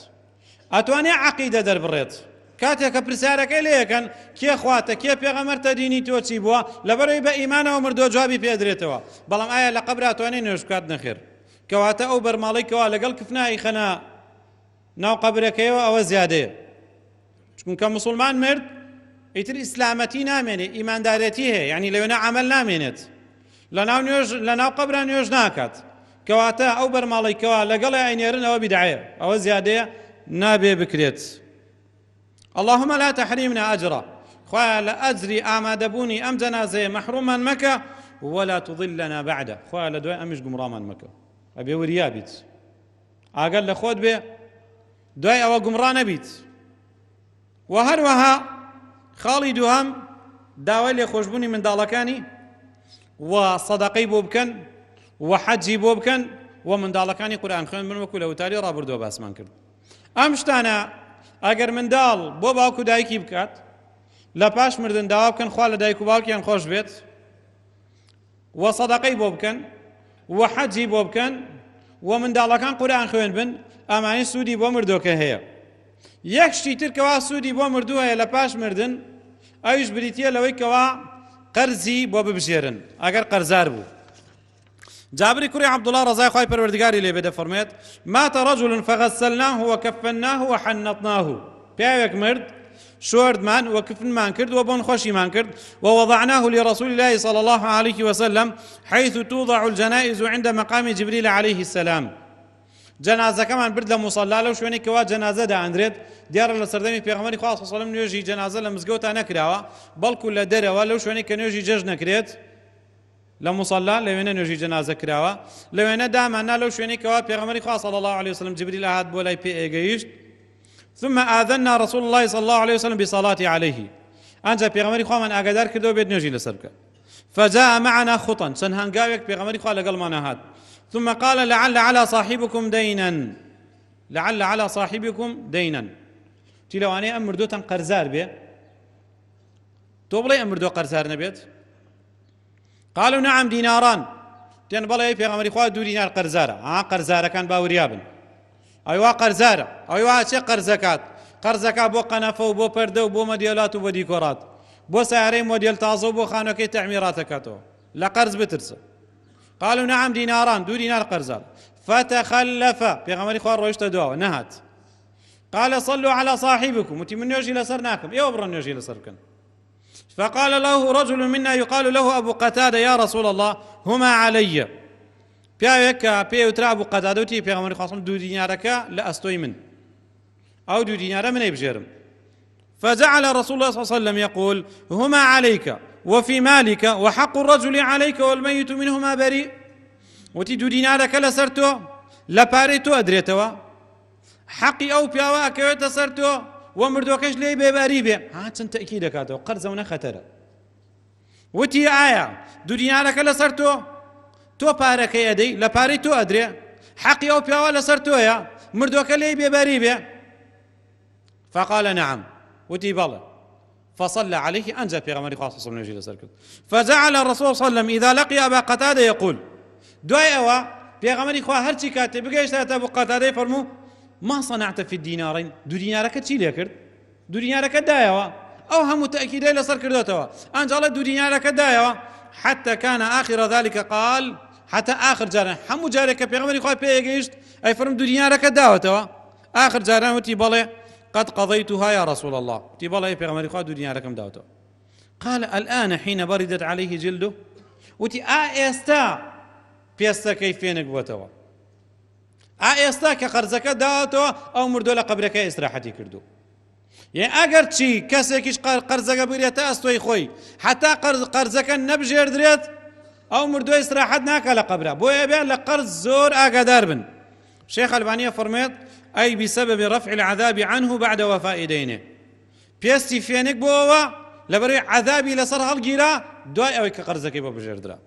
ئەتوانێت عەقیدە دەربڕێت کاتێک کە پرسیارەکەی لێ یەکەن کێ خواتە کێ پێغەمبەرتە دینی تۆ چی بووە لەبەرەوەی بە ئیمانەوە مردووە جوابی پێدرێتەوە بەڵام ئایا لە قەبر ئەتوانێت نوێژ بکات نەخێر کەواتە ئەو بەرماڵەی کەوا لەگەڵ کفنایی خەنە ناو قەبرەکەیەوە ئەوە زیادەیە چونکە موسڵمان مرد ئیتر ئیسلامەتی نامێنێت ئیماندارەتی هەیە یعنی لەوێنە عەمەل نامێنێت لەناو قەبرا نوێژ ناکات کەواتە ئەو بەرماڵەی کەوا لەگەڵی ئەینێرن ئەوە بیدعەیە ئەوە زیادەیە نابێ بکرێت اللهم لا تحرمنا أجرا خويا لأجري آمادبوني أم جنازة محروما مكة ولا تضلنا بعده خويا لدواء أمش قمراما مكة أبي وريابيت أقل لخود بي دواء أو قمران بيت وهروها خالي دوهم داوي لي خوشبوني من دالكاني وصدقي بوبكن وحجي بوبكن ومن دالكاني قرآن خوين من وكوله وتالي رابر دو باسمان كرد أمشتانا ئەگەر منداڵ بۆ باوکو دایکی بکات لە پاش مردن داوا بکەن خوا لە دایک و باوکیان خۆش بێت و سەدەقەی بۆ بکەن و حەجی بۆ بکەن و منداڵەکان قورئان خوێن بن ئەمانەی سوودی بۆ مردووەکە هەیە یەک شتی تر کەوا سوودی بۆ مردوو هەیە لە پاش مردن ئەویش بریتیە لەوەی کەوا قەرزی بۆ ببژێرن ئەگەر قەرزار بوو جابر كري عبد الله رضاي خاي پروردگاری لێ بێ دەفەرمێت مات رجل فغسلناه وكفناه وحنطناه پیاوێک مرد شۆردمان وكفنمان کرد وبۆن خۆشیمان کرد ووضعناه لرسول الله صلى الله عليه وسلم حيث توضع الجنائز عند مقام جبريل عليه السلام جنازەکەمان برد لە موسەلا لەو شوێنی کەوا جەنازە دائەندرێت دیارە لە سەردەمی پێغەمبەری خوا صلی الله عليه وسلم نوێژی جەنازە لە مزگەوتا نەکراوە بەڵکو لە دەرەوە لەو شوێنی کە نوێژی جەژن نەکرێت لە موسەلا لەوێنە نوێژی جەنازە کراوە لەوێنە داماننا لەو شوێنی کەوا پێغەمبەری خوا صلی الله عليه وسلم جبريل هات بۆ لای پێ ئێگەیشت ثم آذنا رسول الله صلى الله عليه وسلم بصلاة عليه أنجا بيغمري خواه من أقدار كدو بيت نجي لسرك فجاء معنا خطا سنهنقاوك بيغمري خواه لقل ما نهاد ثم قال لعل على صاحبكم دينا لعل على صاحبكم دينا تلواني أمر دو قرزار بي توبلي أمر دو قرزار نبيت قالوا نعم ديناران تين بلاي بيغمري خواه دو دينار قرزارة قرزارة كان باوريابن أيوا قرزارة أيوا چه قرزكات قرزكا بو قنفة وبو پرده وبو مديالات وبو ديكورات بو سعري موديل تازو بو خانوكي تعميراتكاتو لا قرز بترس قالوا نعم ديناران دو دينار قرزار فتخلف بيغمري خوار روشت دوا نهات قال صلوا على صاحبكم وتي من يوجي لسرناكم ايه وبرن يوجي لسركن فقال له رجل منا يقال له أبو قتادة يا رسول الله هما علي پیاوێک پێوترا بوو قەتادەوتی پێغەمبەری خوا دو دینارەکە لە ئەستۆی من ئەو دو دینارە منەی بژێرم فجعل رسول الله صلى الله عليه وسلم يقول هما عليك وفي مالك وحق الرجل عليك والميت منهما بريء وتي دو دینارەکە لەسەر تۆ لە پارەی تۆ ئەدرێتەوە حەقی ئەو پیاوە ئەکەوێتە سەر تۆ و مردوەکەش لێی بێباری بێ چەند تەئکید دەکاتەوە قەرزەونە خەتەرە وتی ئایا دو دینارەکە لەسەر تۆ تۆ پارەکەی ئەدەی لە پارەی تۆ ئەدرێ حەقی ئەو پیاوە لەسەر تۆیە مردوەکە لێی بێبەری بێ فقال نعم وتی بەڵێ فصلى عليه أنجى بيغمري خاصة صلى الله عليه وسلم فجعل الرسول صلى الله عليه وسلم إذا لقي أبا قتادة يقول دوای ئەوە پێغەمبەری خوا هەرچی کاتێ بگەیشتە ئەبوو قەتادەی فەرموو ما صنعت في الدينارين دو دینارەکە چی لێ کرد دو دینارەکە دایەوە ئەو هەموو تەئکیدەی لەسەر کردوێتەوە ئەنجاڵە دو دینارەکە دایەوە حتى كان آخر ذلك قال حتى آخر جاران حمو جارك بيغمري خواه بيغيشت أي فرم دو دينارك داوتوا آخر جاران وتي بالي قد قضيتها يا رسول الله تي بالي بيغمري خواه دو ديناركم داوتوا قال الآن حين بردت عليه جلده وتي ئێستا پێستەکەی فێنک بووەتەوە ئێستا کە قەرزەکە داوەتەوە ئەو مردۆ لە قەبرەکە ئیستراحەتی کردو یعنی ئەگەر چی کەسێکیش قەرزەکە بگرێتە ئەستۆی خۆی حتا قەرزەکە نەبژێردرێت ئەو مردۆ ئیستراحەت ناکە لە قەبرە بۆیە بێ لە قەرز زۆر ئاگادار بن شێخ ئەلبانیە فەرمێت ئەی بسبب رفع العذاب عنه بعد وفاء دينه پێستی فێنک بۆەوە لەبەرەوەی عذابی لەسەر هەڵگیرا دوای ئەوەی کە قەرزەکەی بۆ بژێردرا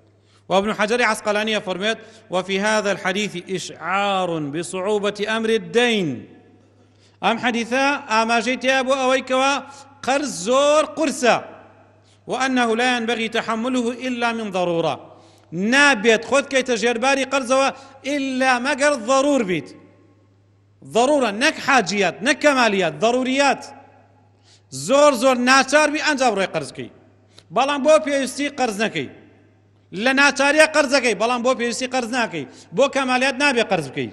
وابن حجر عسقلاني فرميت وفي هذا الحديث إشعار بصعوبة أمر الدين أم حديثا أما جيت يا أبو أويكوا قرز زور قرصة وأنه لا ينبغي تحمله إلا من ضرورة نابيت خذ كي تجرباري قرزوا إلا ما قرض ضرور بيت ضرورة نك حاجيات نك كماليات ضروريات زور ناچار بي أنجاب روي قرزكي بلان بو بيستي قرز نكي لە ناچاریە قەرزەکەی بەڵام بۆ پێویستی قەرز ناکەی بۆ کەمالیات نابێ قەرز بکەی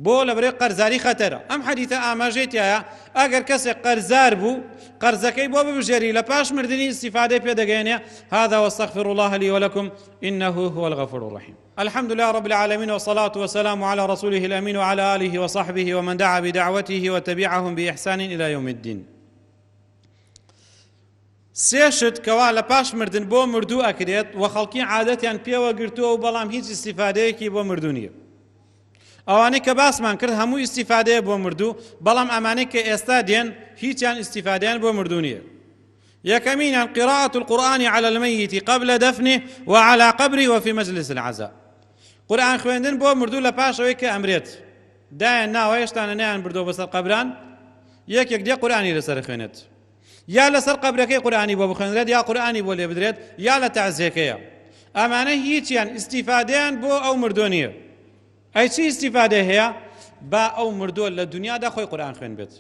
بۆ لەبەرەوەی قەرزاری خەتەرە ئەم حەدیثە ئاماژەیەتیایە ئەگەر کەسێک قەرزار بوو قەرزەکەی بۆ ببژێری لە پاش مردنی استیفادەی پێدەگەێنێ هذا واستغفر الله لي ولكم إنه هو الغفور الرحيم الحمد لله رب العالمين والصلاة والسلام على رسوله الأمين وعلى آله وصحبه ومن دعا بدعوته وتبعهم بإحسان إلى يوم الدين سێشت کەوا لە پاش مردن بۆ مردوو ئەکرێت و خەڵکی عادەتیان پێوە گرتووە و بەڵام هیچ ئیستیفادەیەکی بۆ مردوو نییە ئەوانەی کە باسمان کرد هەموو ئیستیفادەیە بۆ مردوو بەڵام ئەمانەی کە ئێستا دێن هیچیان ئیستیفادەیان بۆ مردوو نییە یەکەمینیان قراءة القرآن على الميت قبل دفنه وعلى قبره وفي مجلس العزاء قورئان خوێندن بۆ مردوو لە پاشەوەی کە ئەمرێت دایان ناوە هێشتانە نەیان بردۆ بەسەر قەبران یەکێک دێ قورئانی لەسەر خوێنێت یا لەسەر قەبرەکەی قورئانی بۆ بخوێنرێت یا قورئانی بۆ لێ بدرێت یا لە تەعزیەکەیە ئەمانە هیچیان ئیستیفادەیان بۆ ئەو مردۆ نییە ئەی چی ئیستیفادە هەیە با ئەو مردۆ لە دنیادا خۆی قورئان خوێن بێت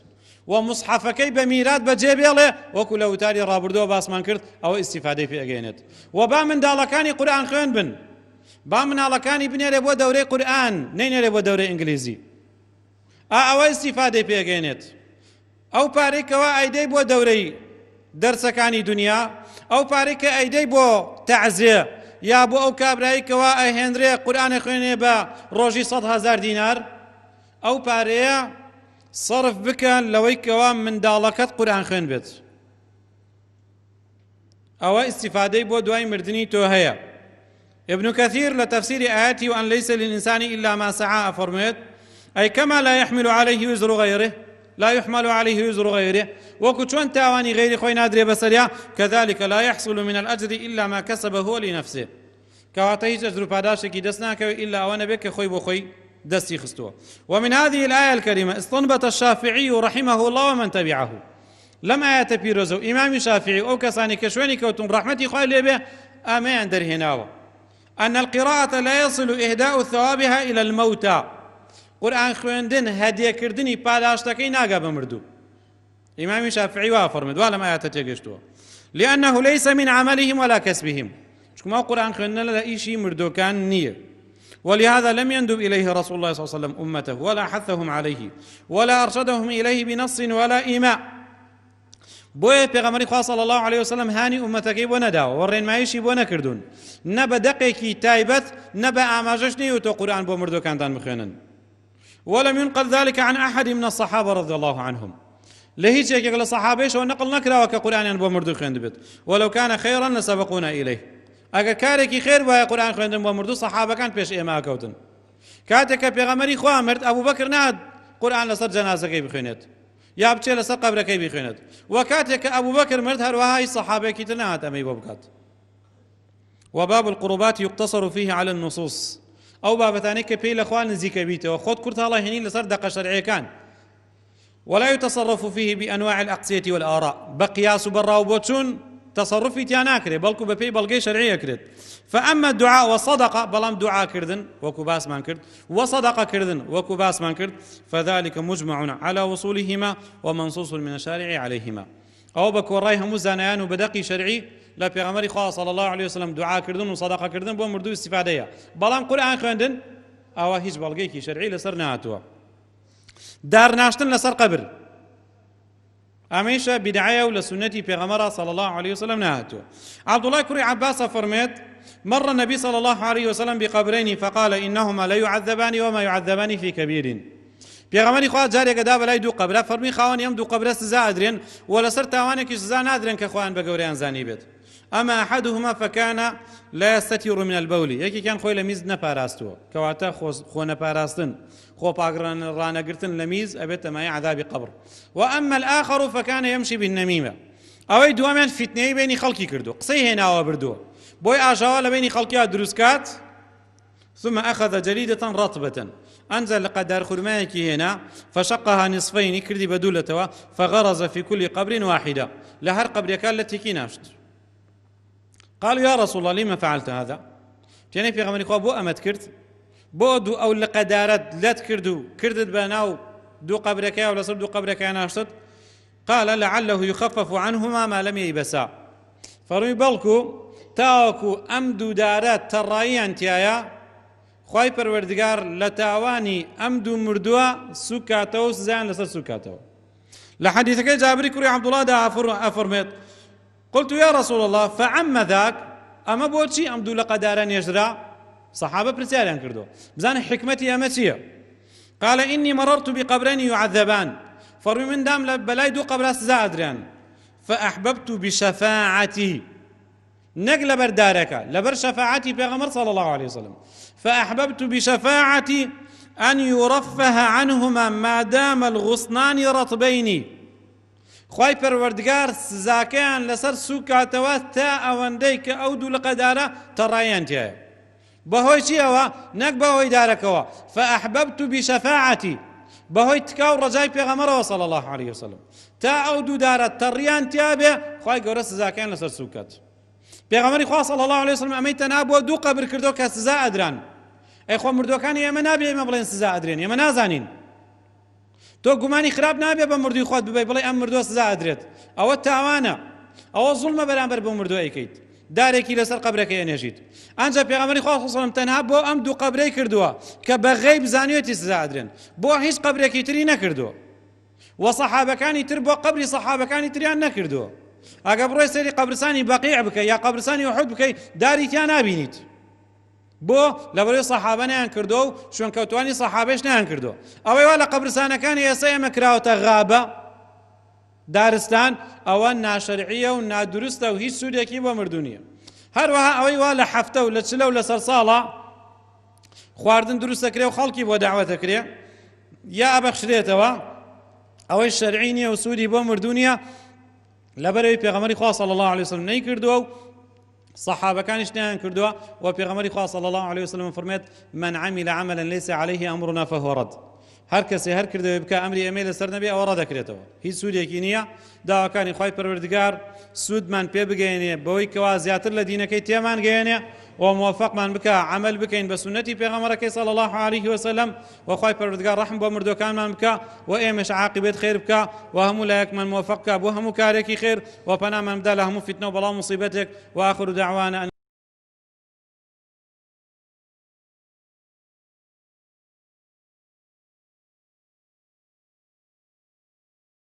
و مصحەفەکەی بە میرات بەجێ بێڵێ وەکو لە وتاری ڕابردووە باسمان کرد ئەوە ئیستیفادەی پێگەێنێت و با منداڵەکانی قورئان خوێن بن با مناڵەکانی بنێرێ بۆ دەورەی قورئان نەینێرێ بۆ دەورەی ئینگلیزی ئەوە ئیستیفادەی پێگەێنێت ئەو پارەی کەوا ئەیدەی بۆ دەورەی دەرسەکانی دنیا ئەو پارەی کە ئەیدەی بۆ تەعزیە یا بۆ ئەو کابرایی کەوا ئەهێنرێ قورئانە خوێنێ بە ڕۆژی 100,000 دینار ئەو پارەیە صرف بکەن لەوەی کەوا منداڵەکەت قورئان خوێن بێت ئەوە ئیستیفادەی بۆ دوای مردنی تۆ هەیە ابن كثير لتفسير آياته وأن ليس للإنسان إلا ما سعى أفرميت أي كما لا يحمل عليه وزر غيره لا يحمل عليه وزر غيره وكتوان تاواني غير خوي نادري بسريا كذلك لا يحصل من الأجر إلا ما كسب هو لنفسه كواتيج أجر باداشكي دسناك إلا وانا بك خوي بخوي دستي خستوه ومن هذه الآية الكريمة استنبط الشافعي رحمه الله ومن تبعه لم آية بيروزو إمام الشافعي أو كساني كشواني كوتم رحمتي خوي لبه أمان درهناوه أن القراءة لا يصل إهداء ثوابها إلى الموتى قرآن خوێندن هەدیەکردنی پاداشتەکەی ناگا بە مردوو ئیمامی شافعی وا فەرمێت وا لەم ئایەتە تێگەشتووە لأنه ليس من عملهم ولا كسبهم چونکە قورآن خوێندن لە ئیشی مردوەکان نییە ولهذا لم يندب إليه رسول الله صلى الله عليه وسلم أمته ولا حثهم عليه ولا أرشدهم إليه بنص ولا إيماء بۆیە پێغەمبەری خوا صلی الله عليه وسلم هانی ئومەتەکەی بۆ نەداوە و ڕێنماییشی بۆ نەکردوون نە بە دەقێکی تایبەت نە بە ئاماژەش نەیوتۆ قورآن بۆ مردوەکانتان بخوێنن ولم ينقل ذلك عن أحد من الصحابة رضي الله عنهم لهيج يقول الصحابة شو نقل نكرة وكقرآن بمردو خويند بيت ولو كان خيرا لسبقونا إليه أجا كاركي خير ويا قرآن خويند بمردو صحابة كان بيش إيما كوتن كاتك بيغمري خوا مرد أبو بكر ناد قرآن لسر جنازة كي بخوينت يا بتشي لسر قبر كي بخوينت وكاتك أبو بكر مرد هروهاي الصحابة كي تنهات أمي بوبكات وباب القربات يقتصر فيه على النصوص أو بابتاني كبي لأخوان نزيك بيته وخذ كرت الله هنين لصردق شرعي كان ولا يتصرف فيه بأنواع الأقصية والآراء بقياس برا وبوتشون تصرفي تياناكري بلكو ببي بلقي شرعية كرد فأما الدعاء والصدقة بلام دعاء كردن وكباس من كرد وصدقة كردن وكباس من كرد فذلك مجمع على وصولهما ومنصوص من الشارع عليهما أو بكورايها مزانيان وبدقي شرعي لا پیغمبری خدا صلی الله علیه وسلم دعا کردن و صدقه کردن بۆ مردوو استفاده بەڵام قورآن خوێندن ئەوە هیچ بەڵگەیەکی شەرعی لەسەر نهاتووە دار ناشتن لەسەر قەبر ئەمەیشە بیدعەیە و لە سنەتی پێغەمبەر صلی الله عليه وسلم نهاتووە. عبد الله کوڕی عباس فەرمێت مر النبي صلى الله عليه وسلم بقبرين فقال إنهما لا يعذبان وما يعذبان في كبير. پێغەمبەری خوا جارێکە دا بەلای دوو قەبرە فەرمی خاوەنی ئەم دوو قەبرە سزا ئەدرێن و لەسەر تاوانێکی سزا نادرێن کە خۆیان بە گەورەیان زانی بێت. ئەمە ئەحەدهما فەکانە لا يستتر من البول، یەکێکیان خۆی لە میز نەپاراستووە کەواتە خۆ نەپاراستن خۆ ڕانەگرتن لە میز ئەبێت تەمای عەذابی قەبر. وأما الآخر فكان يمشي بالنميمة، ئەوەی دووەمیان فیتنەی بینی خەڵکی کردو قسەی هێناوە بردووە بۆی ئاژاوە لە بینی خەڵکیان دروستکات. ثم أخذ جريدة رطبة أنزل قدر خرمانكي هنا فشقها نصفين كردي بدولتها فغرز في كل قبر واحدة لهر قبر كان التي كي ناشت. قالوا يا رسول الله لما فعلت هذا؟ يعني في غمري بو أمت كرت بو دو أو لقدارت لا تكردو كردت بناو دو قبرك ولا صر دو قبرك ناشت. قال لعله يخفف عنهما ما لم ييبسا. فروي بالكو تاوكو أم دو دارات ترائي انتيايا خوای پەروەردگار لە تاوانی ئەم دوو مردووە سوکاتەوە سزایان لەسەر سوکاتەوە. لە حەدیثەکەی جابری کوڕی عەبدوڵڵادا ئەفەرمێت قلت يا رسول الله فعم ذاك، ئەمە بۆچی ئەم دوو لە قەدارە نێژرا؟ سەحابە پرسیاریان کردو بزانە حکمەتی ئەمە چییە؟ قال إني مررت بقبرين يعذبان، فەرمی من دام لە بەلای دوو قەبرە سزا ئەدرێن فأحببت بشفاعتي، نەک لەبەر دارەکە لەبەر شەفاعەتی پێغەمبەر صلى الله عليه وسلم، فأحببت بشفاعتي أن يرفه عنهما ما دام الغصنان رطبين. خوای پەروەردگار سزاکەیان لەسەر سوکاتەوە تا ئەوەندەی کە ئەو دوو لە قەدارە تەڕاییان تایە. بەهۆی چیەوە؟ نەک بەهۆی دارەکەوە. فأحببت بشفاعتي، بەهۆی تکا و ڕەجای پێغەمبەرەوە صلى الله عليه وسلم تا ئەو دوو دارە تەڕیان تیا بێ خوای گەورە سزاکەیان لەسەر سوکات. پێغەمبەری خوا صلی الله عليه وسلم ئەمەی تەنها بۆ دوو قەبر کردو کە سزا ئەدران. ئەی خۆ مردوەکانی ئێمە نابێ ئێمە بڵێن سزا ئەدرێن، ئێمە نازانین. تۆ گومانی خراپ نابێ بە مردووی خۆت ببەی بڵێ ئەم مردووە سزا ئەدرێت، ئەوە تاوانە، ئەوە زوڵمە بەرامبەر بۆ مردووە ئەیکەیت، دارێکی لەسەر قەبرەکەی ئەنێژیت. ئەنجا پێغەمبەری خوا صلی الله عليه وسلم تەنها بۆ ئەم دوو قەبرەی کردووە کە بە غەیب زانیوێتی سزا ئەدرێن، بۆ هیچ قەبرێکی تری نەکردووە و سەحابەکانی تر بۆ قەبری سەحابەکانی تریان نەکردووە. ئەگە بڕۆی سەیری قەبرستانی بەقیع بکەی یا قەبرستانی ئوحود بکەی داری تیا نابینیت. بۆ لەبەرەوەی سەحابە نەیان کردووە و شوێنکەوتوانی سەحابەش نەیان کردووە. ئەوەی وا لە قەبرستانەکانی ئێستا ئێمە کراوەتە غابە دارستان، ئەوە ناشەرعیە و نادروستە و هیچ سوودێکی بۆ مردوو نییە. هەروەها ئەوەی وا لە حەفتە و لە چلە و لە سەر ساڵە خواردن دروست دەکرێ و خەڵکی بۆ داوەت دەکرێ یا ئەبەخشرێتەوە، ئەوەی شەرعی نییە و سوودی بۆ مردوو نییە، لەبەرەوەی پێغەمبەری خوا صلی الله عليه وسلم نەیکردووە و صحابەکانیش نیان کردووە و پێغەمبەری خوا صلی الله عليه وسلم فەرمێت من عمل عملا ليس عليه أمرنا فهو رد. هەر کەسێ هەر کردەوەی بکە ئەمری ئێمەی لەسەر نەبێ ئەوە ڕەدەکرێتەوە، هیچ سوودێکی نییە. داواکانی خوای پەروەردگار سوودمان پێ بگەێنێ بەوەی کەوا زیاتر لە دینەکەی تێمان گەیەنێ و موفقمان بکە عمل بکەین بە سنەتی پێغەمبەرەکەی صلی الله عليه وسلم و خوای پەروەردگار ڕەحم بۆ مردوەکانمان بکە و ئێمەش عاقبەت خێر بکە و هەموو لایەکمان موفق بکە بۆ هەموو کارێکی خێر و پەنامان بدە لە هەموو فتنە و بەڵام مصیبەتێک و آخر دعوانا